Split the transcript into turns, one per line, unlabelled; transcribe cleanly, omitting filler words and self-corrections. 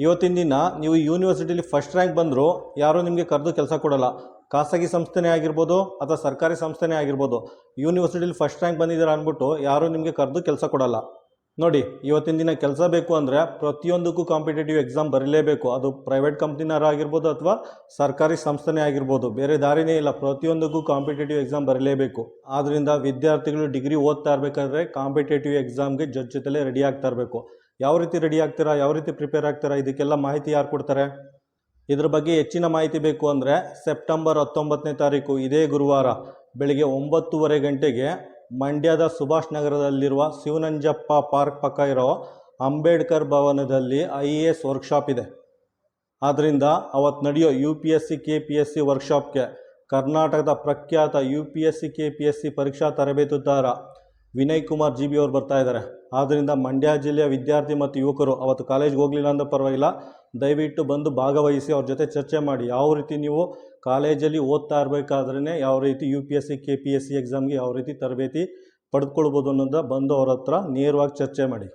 ಇವತ್ತಿನ ದಿನ ನೀವು ಯೂನಿವರ್ಸಿಟಿಲಿ ಫಸ್ಟ್ ರ್ಯಾಂಕ್ ಬಂದರೂ ಯಾರೂ ನಿಮಗೆ ಕರೆದು ಕೆಲಸ ಕೊಡಲ್ಲ. ಖಾಸಗಿ ಸಂಸ್ಥೆನೇ ಆಗಿರ್ಬೋದು ಅಥವಾ ಸರ್ಕಾರಿ ಸಂಸ್ಥೆನೇ ಆಗಿರ್ಬೋದು, ಯೂನಿವರ್ಸಿಟಿಲಿ ಫಸ್ಟ್ ರ್ಯಾಂಕ್ ಬಂದಿದ್ದೀರಾ ಅಂದ್ಬಿಟ್ಟು ಯಾರೂ ನಿಮಗೆ ಕರೆದು ಕೆಲಸ ಕೊಡಲ್ಲ. ನೋಡಿ, ಇವತ್ತಿನ ದಿನ ಕೆಲಸ ಬೇಕು ಅಂದರೆ ಪ್ರತಿಯೊಂದಕ್ಕೂ ಕಾಂಪಿಟೇಟಿವ್ ಎಕ್ಸಾಮ್ ಬರೀಲೇಬೇಕು. ಅದು ಪ್ರೈವೇಟ್ ಕಂಪ್ನಿನಾರು ಆಗಿರ್ಬೋದು ಅಥವಾ ಸರ್ಕಾರಿ ಸಂಸ್ಥೆನೇ ಆಗಿರ್ಬೋದು, ಬೇರೆ ದಾರಿನೇ ಇಲ್ಲ. ಪ್ರತಿಯೊಂದಕ್ಕೂ ಕಾಂಪಿಟೇಟಿವ್ ಎಕ್ಸಾಮ್ ಬರೀಲೇಬೇಕು. ಆದ್ದರಿಂದ ವಿದ್ಯಾರ್ಥಿಗಳು ಡಿಗ್ರಿ ಓದ್ತಾ ಇರಬೇಕಾದ್ರೆ ಕಾಂಪಿಟೇಟಿವ್ ಎಕ್ಸಾಮ್ಗೆ ಜೊತೆಲೇ ರೆಡಿ ಆಗ್ತಾ ಇರಬೇಕು. ಯಾವ ರೀತಿ ರೆಡಿ ಆಗ್ತೀರಾ, ಯಾವ ರೀತಿ ಪ್ರಿಪೇರ್ ಆಗ್ತೀರಾ, ಇದಕ್ಕೆಲ್ಲ ಮಾಹಿತಿ ಯಾರು ಕೊಡ್ತಾರೆ? ಇದ್ರ ಬಗ್ಗೆ ಹೆಚ್ಚಿನ ಮಾಹಿತಿ ಬೇಕು ಅಂದರೆ ಸೆಪ್ಟೆಂಬರ್ 19ನೇ ತಾರೀಕು ಇದೇ ಗುರುವಾರ ಬೆಳಿಗ್ಗೆ 9:30 ಗಂಟೆಗೆ ಮಂಡ್ಯದ ಸುಭಾಷ್ ನಗರದಲ್ಲಿರುವ ಶಿವನಂಜಪ್ಪ ಪಾರ್ಕ್ ಪಕ್ಕ ಇರೋ ಅಂಬೇಡ್ಕರ್ ಭವನದಲ್ಲಿ IAS ವರ್ಕ್ಶಾಪ್ ಇದೆ. ಆದ್ದರಿಂದ ಅವತ್ತು ನಡೆಯೋ UPSC KPSC ವರ್ಕ್ಶಾಪ್ಗೆ ಕರ್ನಾಟಕದ ಪ್ರಖ್ಯಾತ UPSC KPSC ಪರೀಕ್ಷಾ ತರಬೇತುದಾರ ವಿನಯ್ ಕುಮಾರ್ GB ಅವರು ಬರ್ತಾ ಇದ್ದಾರೆ. ಆದ್ದರಿಂದ ಮಂಡ್ಯ ಜಿಲ್ಲೆಯ ವಿದ್ಯಾರ್ಥಿ ಮತ್ತು ಯುವಕರು ಅವತ್ತು ಕಾಲೇಜ್ಗೆ ಹೋಗಲಿಲ್ಲ ಅಂದ್ರೆ ಪರವಾಗಿಲ್ಲ, ದಯವಿಟ್ಟು ಬಂದು ಭಾಗವಹಿಸಿ, ಅವ್ರ ಜೊತೆ ಚರ್ಚೆ ಮಾಡಿ. ಯಾವ ರೀತಿ ನೀವು ಕಾಲೇಜಲ್ಲಿ ಓದ್ತಾ ಇರಬೇಕಾದ್ರೇ ಯಾವ ರೀತಿ UPSC KPSC ಎಕ್ಸಾಮ್ಗೆ ಯಾವ ರೀತಿ ತರಬೇತಿ ಪಡೆದುಕೊಳ್ಬೋದು ಅನ್ನೋದು ಬಂದು ಅವ್ರ ಹತ್ರ ನೇರವಾಗಿ ಚರ್ಚೆ ಮಾಡಿ.